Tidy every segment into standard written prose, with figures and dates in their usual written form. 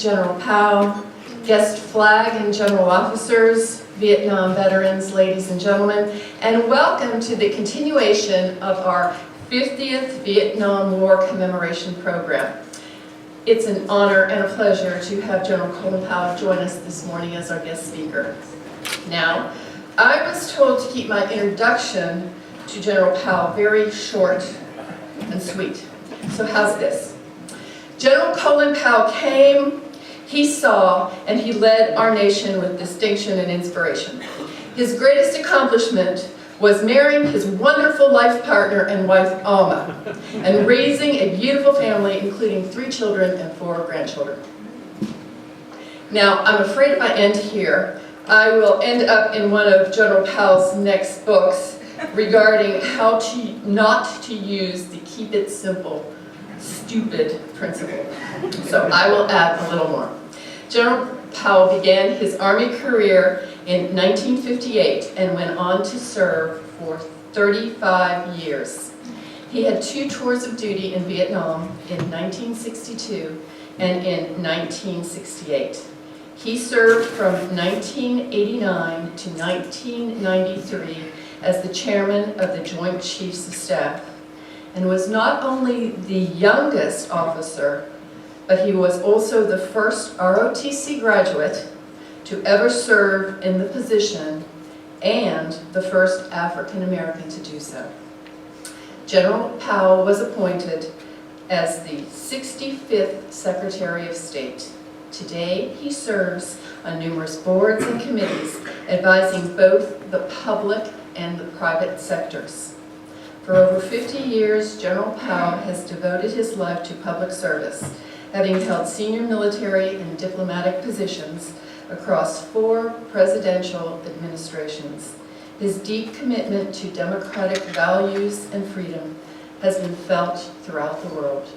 General Powell, guest flag and general officers, Vietnam veterans, ladies and gentlemen, and welcome to the continuation of our 50th Vietnam War Commemoration Program. It's an honor and a pleasure to have General Colin Powell join us this morning as our guest speaker. Now, I was told to keep my introduction to General Powell very short and sweet. So how's this? General Colin Powell came, he saw, and he led our nation with distinction and inspiration. His greatest accomplishment was marrying his wonderful life partner and wife, Alma, and raising a beautiful family, including 3 children and 4 grandchildren. Now, I'm afraid if I end here, I will end up in one of General Powell's next books regarding how not to use the keep it simple, stupid principle. So I will add a little more. General Powell began his Army career in 1958 and went on to serve for 35 years. He had 2 tours of duty in Vietnam in 1962 and in 1968. He served from 1989 to 1993 as the chairman of the Joint Chiefs of Staff, and was not only the youngest officer, but he was also the first ROTC graduate to ever serve in the position and the first African American to do so. General Powell was appointed as the 65th Secretary of State. Today, he serves on numerous boards and committees, advising both the public and the private sectors. For over 50 years, General Powell has devoted his life to public service, having held senior military and diplomatic positions across 4 presidential administrations. His deep commitment to democratic values and freedom has been felt throughout the world.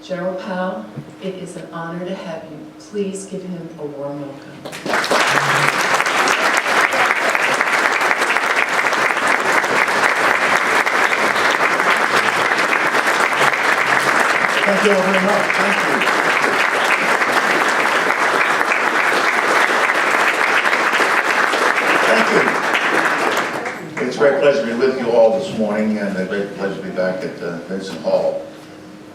General Powell, it is an honor to have you. Please give him a warm welcome. Thank you all very much. Thank you. Thank you. It's a great pleasure to be with you all this morning, and a great pleasure to be back at Vinson Hall.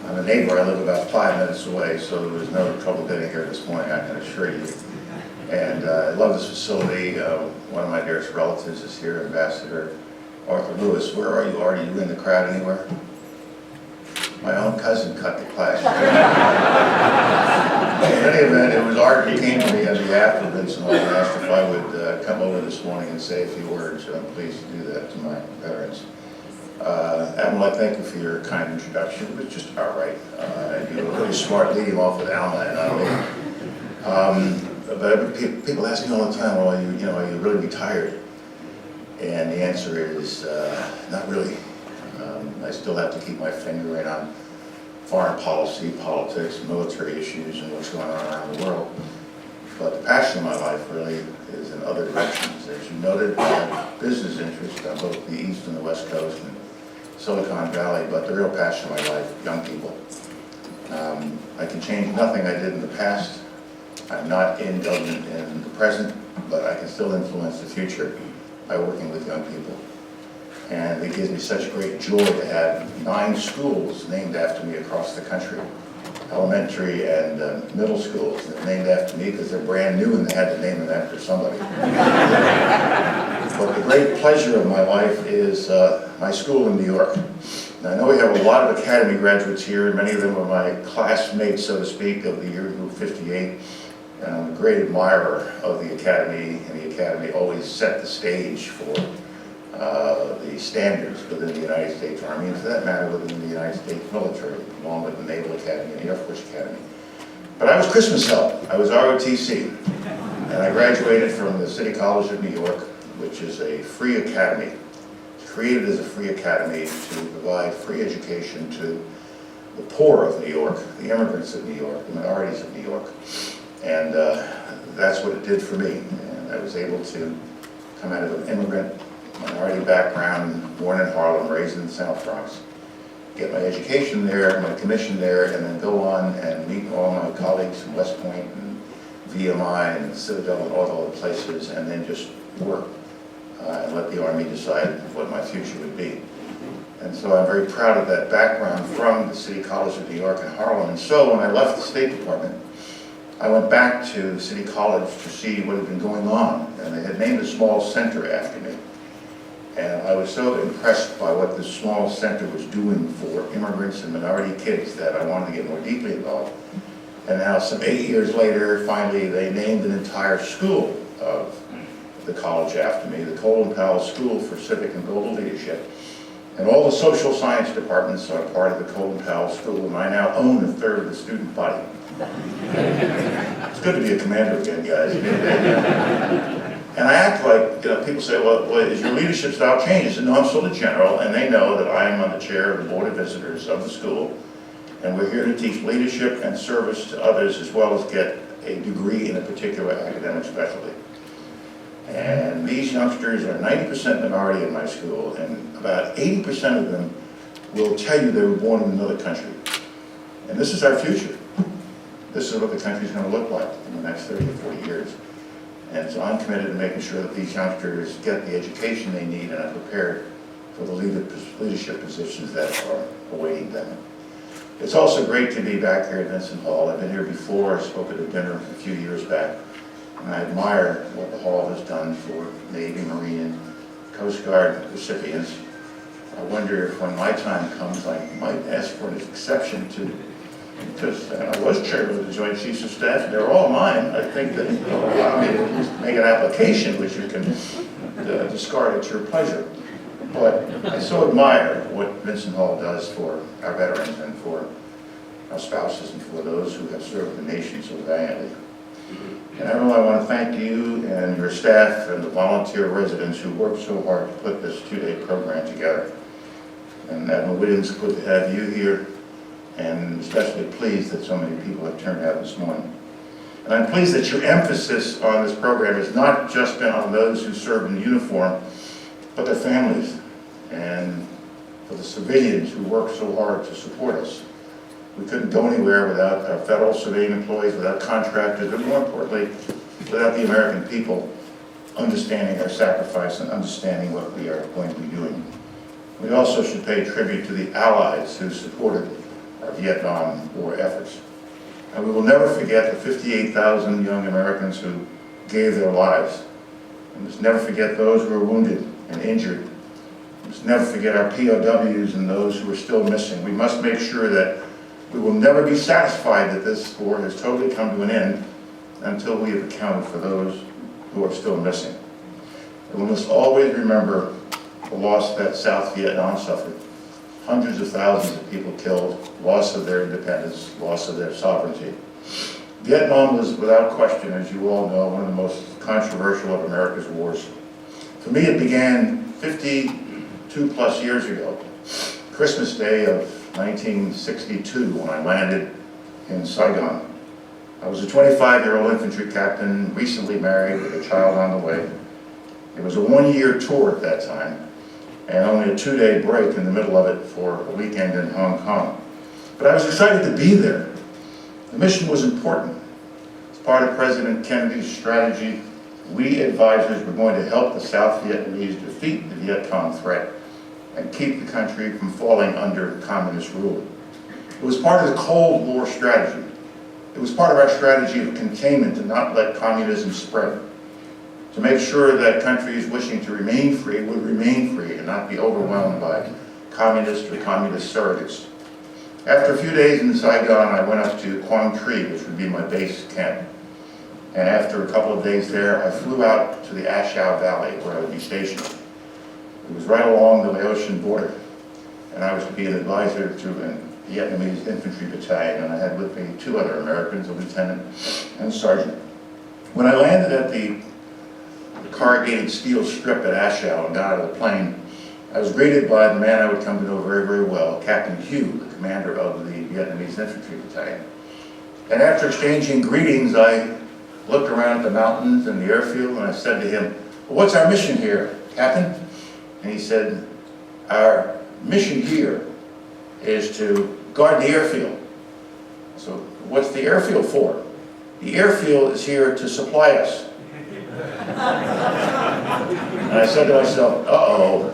I'm a neighbor. I live about 5 minutes away, so there was no trouble getting here this morning, I can assure you. And I love this facility. One of my dearest relatives is here, Ambassador Arthur Lewis. Where are you, Art? Are you in the crowd anywhere? My own cousin cut the class. In any event, it was Art who came to me on behalf of Vinson Hall and asked if I would come over this morning and say a few words. I'm pleased to do that to my veterans. Admiral, I thank you for your kind introduction. It was just about right. You were really smart leading off with Alma and not me. But people ask me all the time, well, are you really retired? And the answer is not really. I still have to keep my finger in on foreign policy, politics, military issues, and what's going on around the world. But the passion of my life really is in other directions. As you noted, I have business interests on both the East and the West Coast and Silicon Valley, but the real passion of my life, young people. I can change nothing I did in the past. I'm not in government in the present, but I can still influence the future by working with young people. And it gives me such great joy to have 9 schools named after me across the country. Elementary and middle schools. They're named after me because they're brand new and they had to name them after somebody. But the great pleasure of my life is my school in New York. Now, I know we have a lot of Academy graduates here, and many of them are my classmates, so to speak, of the year group 58. And I'm a great admirer of the Academy, and the Academy always set the stage for the standards within the United States Army, and for that matter within the United States military, along with the Naval Academy and the Air Force Academy. But I was Christmas help. I was ROTC, and I graduated from the City College of New York, which is a free academy. It's created as a free academy to provide free education to the poor of New York, the immigrants of New York, the minorities of New York. And that's what it did for me. And I was able to come out of an immigrant minority background, born in Harlem, raised in the South Bronx, get my education there, my commission there, and then go on and meet all my colleagues from West Point and VMI and Citadel and all the other places, and then just work and let the Army decide what my future would be. And so I'm very proud of that background from the City College of New York in Harlem. And so when I left the State Department, I went back to City College to see what had been going on, and they had named a small center after me. And I was so impressed by what this small center was doing for immigrants and minority kids that I wanted to get more deeply involved. And now, some 8 years later, finally they named an entire school of the college after me, the Colin Powell School for Civic and Global Leadership. And all the social science departments are part of the Colin Powell School, and I now own a third of the student body. It's good to be a commander again, guys. And I act like, people say, well, is your leadership style changed? And no, I'm still the general, and they know that I am on the chair of the Board of Visitors of the school, and we're here to teach leadership and service to others, as well as get a degree in a particular academic specialty. And these youngsters are 90% minority in my school, and about 80% of them will tell you they were born in another country. And this is our future. This is what the country's going to look like in the next 30 or 40 years. And so I'm committed to making sure that these youngsters get the education they need and are prepared for the leadership positions that are awaiting them. It's also great to be back here at Vinson Hall. I've been here before. I spoke at a dinner a few years back. And I admire what the Hall has done for Navy, Marine, and Coast Guard recipients. I wonder if when my time comes, I might ask for an exception to, because I was chairman of the Joint Chiefs of Staff, and they're all mine. I think that you'll allow me to at least make an application, which you can discard at your pleasure. But I so admire what Vinson Hall does for our veterans and for our spouses and for those who have served the nation so valiantly. And I really want to thank you and your staff and the volunteer residents who worked so hard to put this two-day program together. And Admiral Williams, good to have you here, and especially pleased that so many people have turned out this morning. And I'm pleased that your emphasis on this program has not just been on those who served in uniform, but their families, and for the civilians who worked so hard to support us. We couldn't go anywhere without our federal civilian employees, without contractors, and more importantly, without the American people understanding our sacrifice and understanding what we are going to be doing. We also should pay tribute to the allies who supported our Vietnam War efforts. And we will never forget the 58,000 young Americans who gave their lives. We must never forget those who were wounded and injured. We must never forget our POWs and those who are still missing. We must make sure that we will never be satisfied that this war has totally come to an end until we have accounted for those who are still missing. And we must always remember the loss that South Vietnam suffered. Hundreds of thousands of people killed, loss of their independence, loss of their sovereignty. Vietnam was, without question, as you all know, one of the most controversial of America's wars. For me, it began 52 plus years ago, Christmas Day of 1962, when I landed in Saigon. I was a 25-year-old infantry captain, recently married with a child on the way. It was a one-year tour at that time, and only a 2-day break in the middle of it for a weekend in Hong Kong. But I was excited to be there. The mission was important. As part of President Kennedy's strategy, we advisors were going to help the South Vietnamese defeat the Viet Cong threat and keep the country from falling under communist rule. It was part of the Cold War strategy. It was part of our strategy of containment to not let communism spread, to make sure that countries wishing to remain free would remain free and not be overwhelmed by communist or communist surrogates. After a few days in Saigon, I went up to Quang Tri, which would be my base camp. And after a couple of days there, I flew out to the A Shau Valley, where I would be stationed. It was right along the Laotian border, and I was to be an advisor to a Vietnamese infantry battalion, and I had with me 2 other Americans, a lieutenant and a sergeant. When I landed at the corrugated steel strip at A Shau and got out of the plane, I was greeted by the man I would come to know very, very well, Captain Hugh, the commander of the Vietnamese infantry battalion. And after exchanging greetings, I looked around at the mountains and the airfield, and I said to him, "Well, what's our mission here, Captain?" And he said, "Our mission here is to guard the airfield. So what's the airfield for? The airfield is here to supply us. And I said to myself, uh-oh,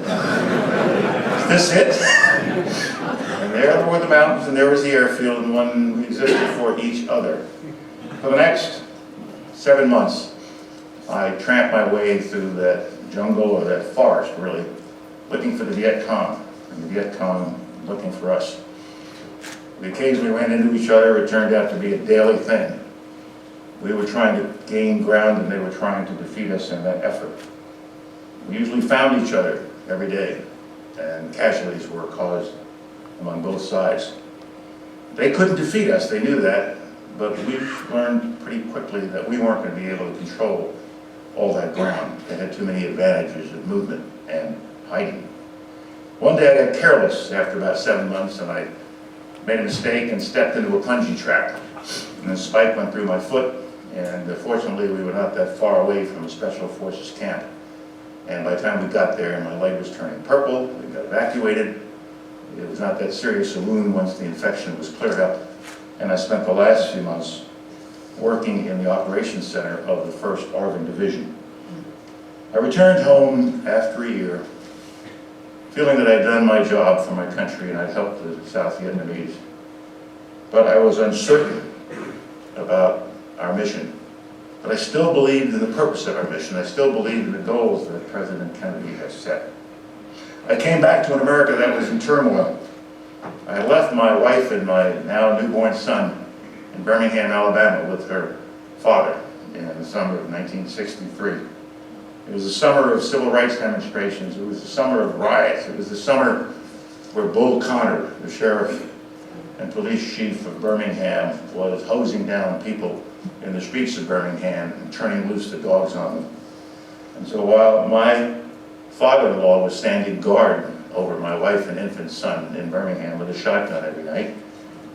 is this it? And there were the mountains, and there was the airfield, and one existed for each other. For the next 7 months, I tramped my way through that jungle, or that forest, really, looking for the Viet Cong, and the Viet Cong looking for us. We occasionally ran into each other. It turned out to be a daily thing. We were trying to gain ground, and they were trying to defeat us in that effort. We usually found each other every day, and casualties were caused among both sides. They couldn't defeat us, they knew that, but we learned pretty quickly that we weren't going to be able to control all that ground. They had too many advantages of movement and hiding. One day I got careless after about 7 months, and I made a mistake and stepped into a punji trap. And the spike went through my foot, and fortunately we were not that far away from a special forces camp. And by the time we got there, my leg was turning purple. We got evacuated. It was not that serious a wound once the infection was cleared up. And I spent the last few months working in the operations center of the 1st ARVN Division. I returned home after a year, feeling that I'd done my job for my country and I'd helped the South Vietnamese. But I was uncertain about our mission. But I still believed in the purpose of our mission. I still believed in the goals that President Kennedy had set. I came back to an America that was in turmoil. I had left my wife and my now newborn son in Birmingham, Alabama with her father in the summer of 1963. It was the summer of civil rights demonstrations. It was the summer of riots. It was the summer where Bull Connor, the sheriff and police chief of Birmingham, was hosing down people in the streets of Birmingham and turning loose the dogs on them. And so while my father-in-law was standing guard over my wife and infant son in Birmingham with a shotgun every night,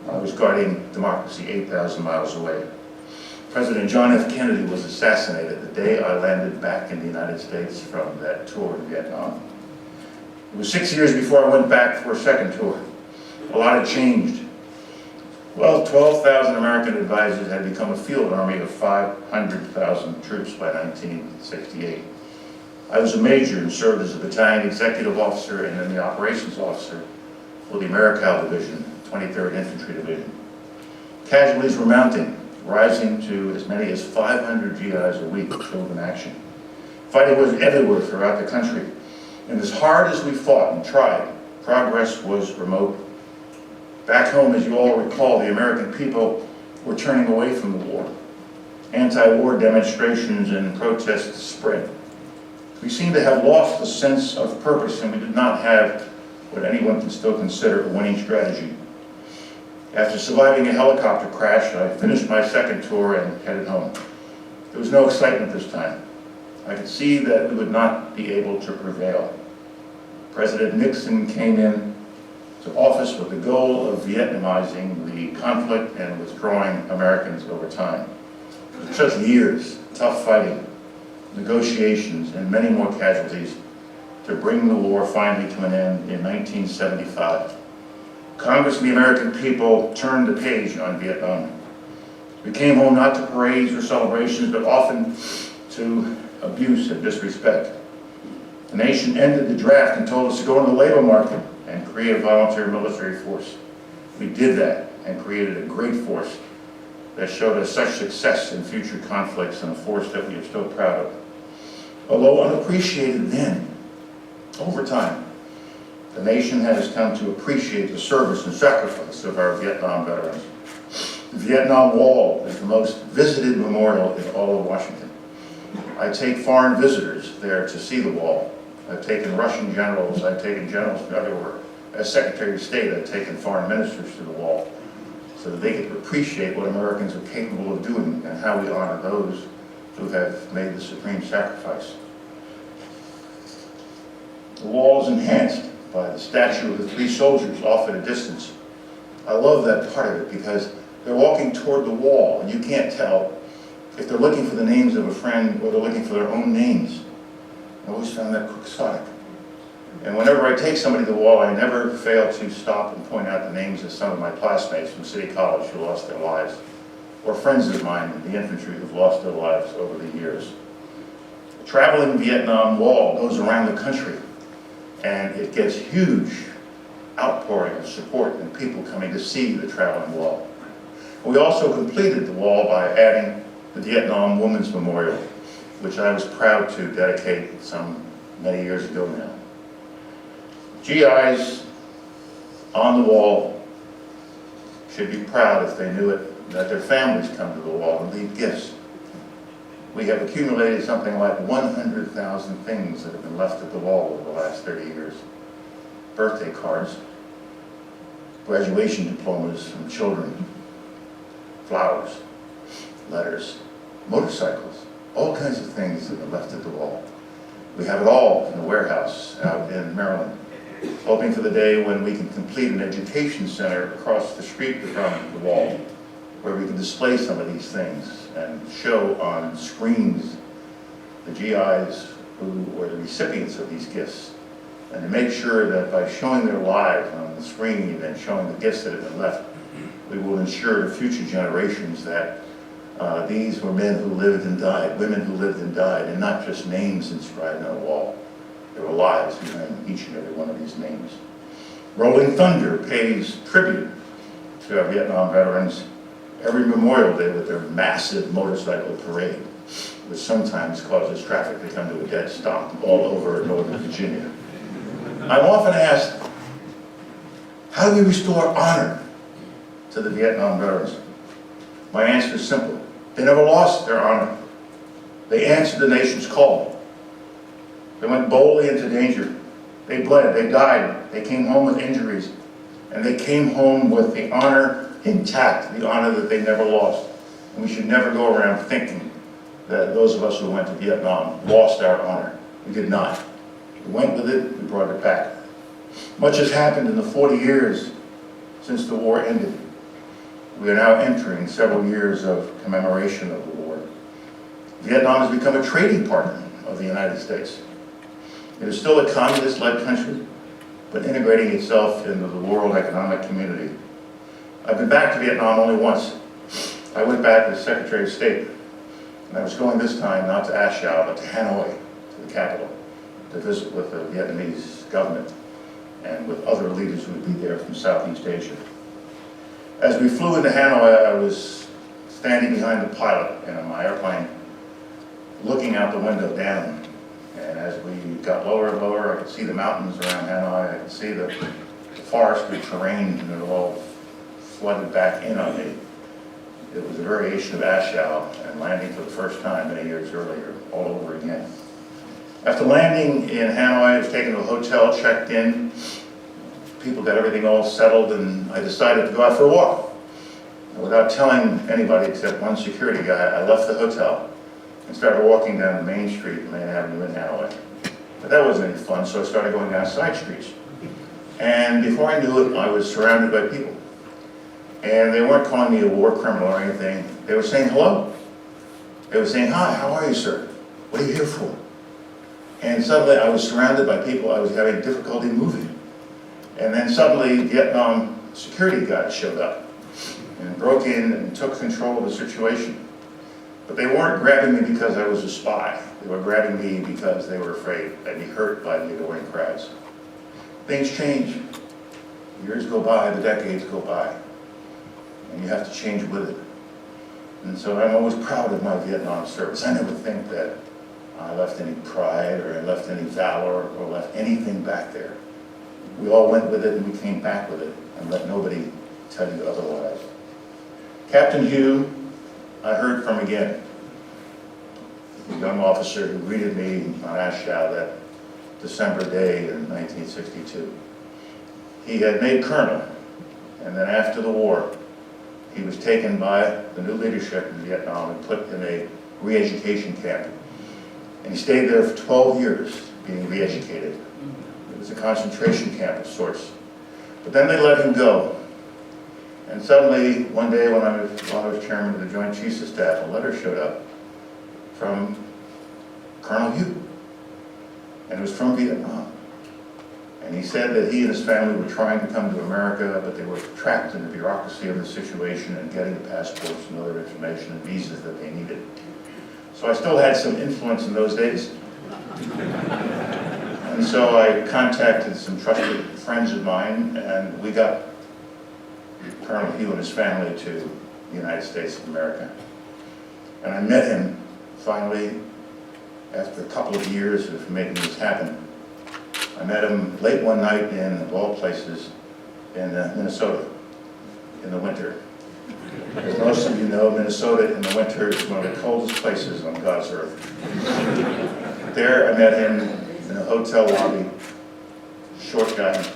I was guarding democracy 8,000 miles away. President John F. Kennedy was assassinated the day I landed back in the United States from that tour in Vietnam. It was 6 years before I went back for a second tour. A lot had changed. Well, 12,000 American advisors had become a field army of 500,000 troops by 1968. I was a major and served as a battalion executive officer and then the operations officer for the Americal Division, 23rd Infantry Division. Casualties were mounting, rising to as many as 500 GIs a week killed in action. Fighting was everywhere throughout the country. And as hard as we fought and tried, progress was remote. Back home, as you all recall, the American people were turning away from the war. Anti-war demonstrations and protests spread. We seemed to have lost the sense of purpose, and we did not have what anyone can still consider a winning strategy. After surviving a helicopter crash, I finished my second tour and headed home. There was no excitement this time. I could see that we would not be able to prevail. President Nixon came in to office with the goal of Vietnamizing the conflict and withdrawing Americans over time. It took years, tough fighting, negotiations, and many more casualties to bring the war finally to an end in 1975. Congress and the American people turned the page on Vietnam. We came home not to parades or celebrations, but often to abuse and disrespect. The nation ended the draft and told us to go into the labor market and create a volunteer military force. We did that and created a great force that showed us such success in future conflicts, and a force that we are still proud of. Although unappreciated then, over time, the nation has come to appreciate the service and sacrifice of our Vietnam veterans. The Vietnam Wall is the most visited memorial in all of Washington. I take foreign visitors there to see the wall. I've taken Russian generals, I've taken generals from everywhere. As Secretary of State, I've taken foreign ministers to the wall so that they could appreciate what Americans are capable of doing and how we honor those who have made the supreme sacrifice. The wall is enhanced by the statue of the three soldiers off at a distance. I love that part of it because they're walking toward the wall and you can't tell if they're looking for the names of a friend or they're looking for their own names. I always found that quixotic. And whenever I take somebody to the wall, I never fail to stop and point out the names of some of my classmates from City College who lost their lives, or friends of mine in the infantry who've lost their lives over the years. The traveling Vietnam Wall goes around the country, and it gets huge outpouring of support and people coming to see the traveling wall. We also completed the wall by adding the Vietnam Women's Memorial, which I was proud to dedicate some many years ago now. GIs on the wall should be proud, if they knew it, that their families come to the wall and leave gifts. We have accumulated something like 100,000 things that have been left at the wall over the last 30 years. Birthday cards, graduation diplomas from children, flowers, letters, motorcycles, all kinds of things that are left at the wall. We have it all in the warehouse out in Maryland, hoping for the day when we can complete an education center across the street from the wall, where we can display some of these things and show on screens the GIs who were the recipients of these gifts, and to make sure that by showing their lives on the screen and showing the gifts that have been left, we will ensure to future generations that these were men who lived and died, women who lived and died, and not just names inscribed on a wall. There were lives behind each and every one of these names. Rolling Thunder pays tribute to our Vietnam veterans every Memorial Day with their massive motorcycle parade, which sometimes causes traffic to come to a dead stop all over Northern Virginia. I'm often asked, how do we restore honor to the Vietnam veterans? My answer is simple. They never lost their honor. They answered the nation's call. They went boldly into danger. They bled, they died, they came home with injuries, and they came home with the honor intact, the honor that they never lost. And we should never go around thinking that those of us who went to Vietnam lost our honor. We did not. We went with it, we brought it back. Much has happened in the 40 years since the war ended. We are now entering several years of commemoration of the war. Vietnam has become a trading partner of the United States. It is still a communist-led country, but integrating itself into the world economic community. I've been back to Vietnam only once. I went back as Secretary of State, and I was going this time not to Ashau, but to Hanoi, to the capital, to visit with the Vietnamese government and with other leaders who would be there from Southeast Asia. As we flew into Hanoi, I was standing behind the pilot in my airplane, looking out the window down. And as we got lower and lower, I could see the mountains around Hanoi, I could see the forested terrain, and it all flooded back in on me. It was a variation of Ashau, and landing for the first time many years earlier, all over again. After landing in Hanoi, I was taken to a hotel, checked in. People got everything all settled, and I decided to go out for a walk. And without telling anybody except one security guy, I left the hotel and started walking down the main street, Main Avenue in Hanoi. But that wasn't any fun, so I started going down side streets. And before I knew it, I was surrounded by people. And they weren't calling me a war criminal or anything. They were saying hello. They were saying, hi, how are you, sir? What are you here for? And suddenly I was surrounded by people I was having difficulty moving. And then suddenly Vietnam security guards showed up and broke in and took control of the situation. But they weren't grabbing me because I was a spy. They were grabbing me because they were afraid I'd be hurt by the adoring crowds. Things change. Years go by, the decades go by, and you have to change with it. And so I'm always proud of my Vietnam service. I never think that I left any pride or I left any valor or left anything back there. We all went with it and we came back with it, and let nobody tell you otherwise. Captain Hugh, I heard from again, the young officer who greeted me on Ashau that December day in 1962. He had made colonel, and then after the war, he was taken by the new leadership in Vietnam and put in a re-education camp. And he stayed there for 12 years being re-educated. It was a concentration camp of sorts. But then they let him go. And suddenly, one day when I was chairman of the Joint Chiefs of Staff, a letter showed up from Colonel Hugh. And it was from Vietnam. And he said that he and his family were trying to come to America, but they were trapped in the bureaucracy of the situation and getting the passports and other information and visas that they needed. So I still had some influence in those days. And so I contacted some trusted friends of mine, and we got Colonel Hugh and his family to the United States of America. And I met him, finally, after a couple of years of making this happen. I met him late one night in, of all places, in Minnesota, in the winter. As most of you know, Minnesota in the winter is one of the coldest places on God's earth. There I met him in a hotel lobby, short guy,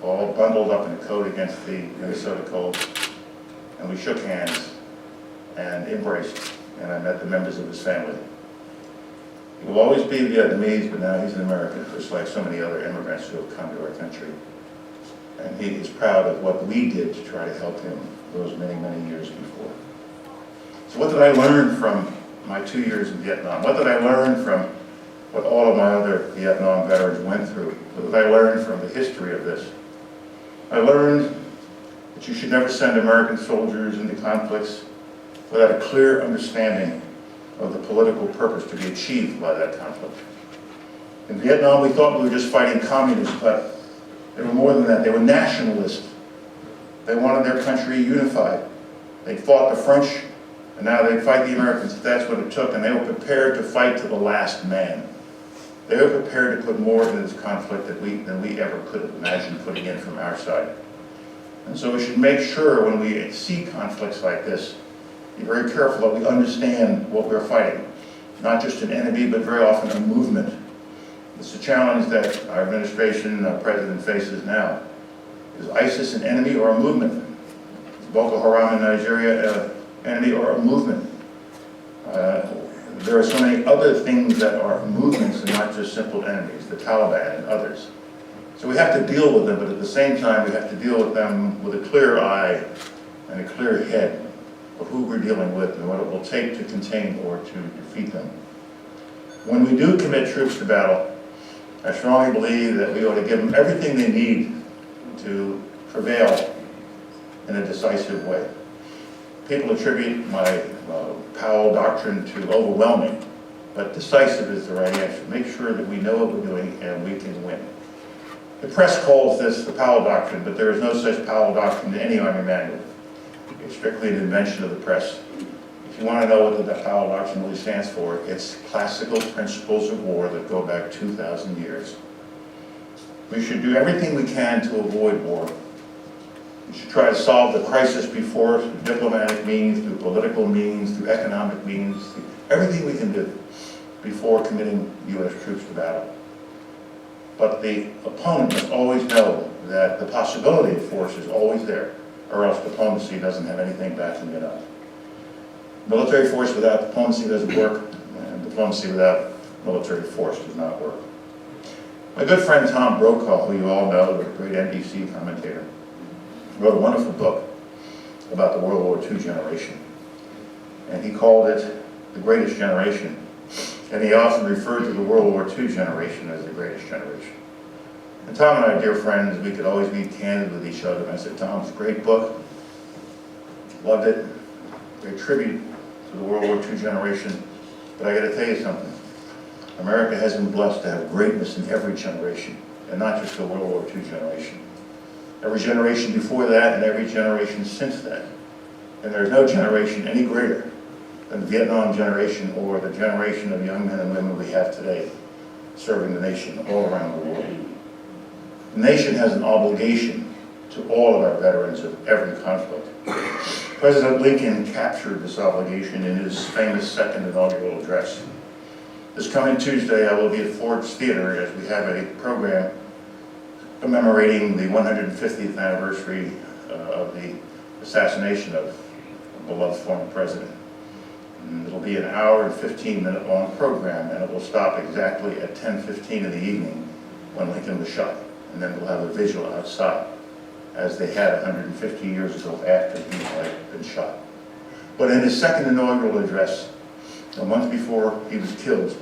all bundled up in a coat against the Minnesota cold. And we shook hands and embraced, and I met the members of his family. He will always be Vietnamese, but now he's an American, just like so many other immigrants who have come to our country. And he is proud of what we did to try to help him those many, many years before. So what did I learn from my 2 years in Vietnam? What did I learn from what all of my other Vietnam veterans went through? What did I learn from the history of this? I learned that you should never send American soldiers into conflicts without a clear understanding of the political purpose to be achieved by that conflict. In Vietnam, we thought we were just fighting communists, but they were more than that. They were nationalists. They wanted their country unified. They fought the French, and now they'd fight the Americans if that's what it took, and they were prepared to fight to the last man. They were prepared to put more into this conflict than we ever could have imagined putting in from our side. And so we should make sure when we see conflicts like this, be very careful that we understand what we're fighting. Not just an enemy, but very often a movement. It's a challenge that our administration, our president faces now. Is ISIS an enemy or a movement? Is Boko Haram in Nigeria an enemy or a movement? There are so many other things that are movements and not just simple enemies, the Taliban and others. So we have to deal with them, but at the same time we have to deal with them with a clear eye and a clear head of who we're dealing with and what it will take to contain or to defeat them. When we do commit troops to battle, I strongly believe that we ought to give them everything they need to prevail in a decisive way. People attribute my Powell doctrine to overwhelming, but decisive is the right answer. Make sure that we know what we're doing and we can win. The press calls this the Powell doctrine, but there is no such Powell doctrine in any Army manual. It's strictly an invention of the press. If you want to know what the Powell doctrine really stands for, it's classical principles of war that go back 2,000 years. We should do everything we can to avoid war. We should try to solve the crisis before us through diplomatic means, through political means, through economic means, through everything we can do before committing U.S. troops to battle. But the opponent must always know that the possibility of force is always there, or else diplomacy doesn't have anything backing it up. Military force without diplomacy doesn't work, and diplomacy without military force does not work. My good friend Tom Brokaw, who you all know, the great NBC commentator, wrote a wonderful book about the World War II generation. And he called it the greatest generation. And he often referred to the World War II generation as the greatest generation. And Tom and I are dear friends. We could always be candid with each other. And I said, Tom, it's a great book. Loved it. Great tribute to the World War II generation. But I got to tell you something. America has been blessed to have greatness in every generation, and not just the World War II generation. Every generation before that and every generation since that. And there's no generation any greater than the Vietnam generation or the generation of young men and women we have today serving the nation all around the world. The nation has an obligation to all of our veterans of every conflict. President Lincoln captured this obligation in his famous second inaugural address. This coming Tuesday, I will be at Ford's Theater as we have a program commemorating the 150th anniversary of the assassination of a beloved former president. And it'll be an hour and 15-minute long program, and it will stop exactly at 10:15 in the evening when Lincoln was shot. And then we'll have a vigil outside, as they had 150 years ago after he had been shot. But in his second inaugural address, a month before he was killed,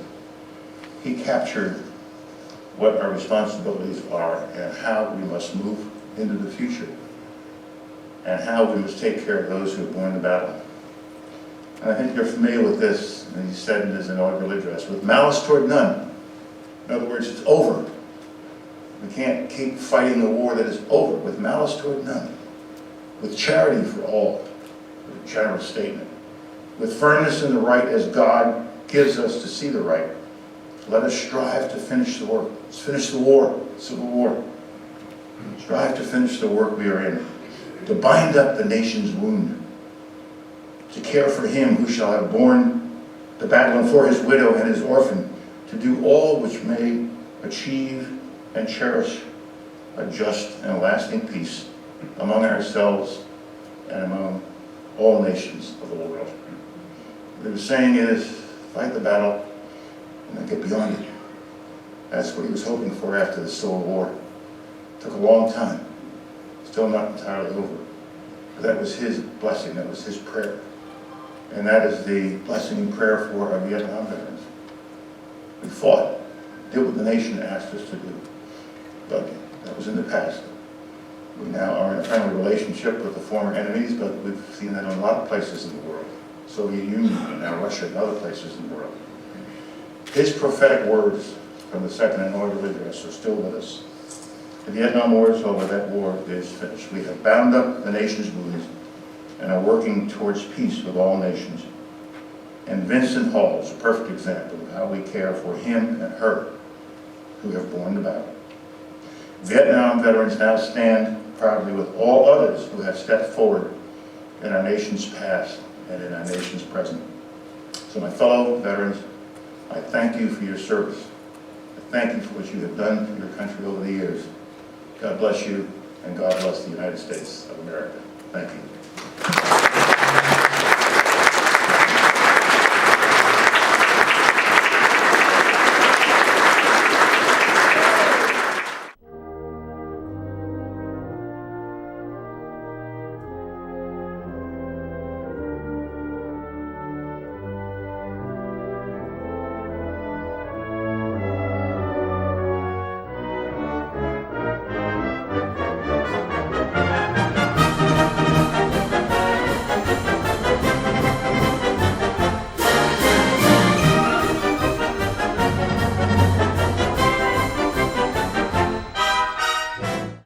he captured what our responsibilities are and how we must move into the future, and how we must take care of those who have borne the battle. And I think you're familiar with this, and he said in his inaugural address, with malice toward none. In other words, it's over. We can't keep fighting the war that is over. With malice toward none. With charity for all. A general statement. With firmness in the right as God gives us to see the right. Let us strive to finish the work. Let's finish the war, civil war. Strive to finish the work we are in. To bind up the nation's wound. To care for him who shall have borne the battle, and for his widow and his orphan. To do all which may achieve and cherish a just and lasting peace among ourselves and among all nations of the world. What he was saying is, fight the battle and then get beyond it. That's what he was hoping for after the Civil War. It took a long time, still not entirely over. But that was his blessing, that was his prayer. And that is the blessing and prayer for our Vietnam veterans. We fought, did what the nation asked us to do. But that was in the past. We now are in a friendly relationship with the former enemies, but we've seen that in a lot of places in the world. Soviet Union, and now Russia, and other places in the world. His prophetic words from the second inaugural address are still with us. The Vietnam War is over, that war is finished. We have bound up the nation's wounds and are working towards peace with all nations. And Vinson Hall is a perfect example of how we care for him and her who have borne the battle. Vietnam veterans now stand proudly with all others who have stepped forward in our nation's past and in our nation's present. So my fellow veterans, I thank you for your service. I thank you for what you have done for your country over the years. God bless you, and God bless the United States of America. Thank you.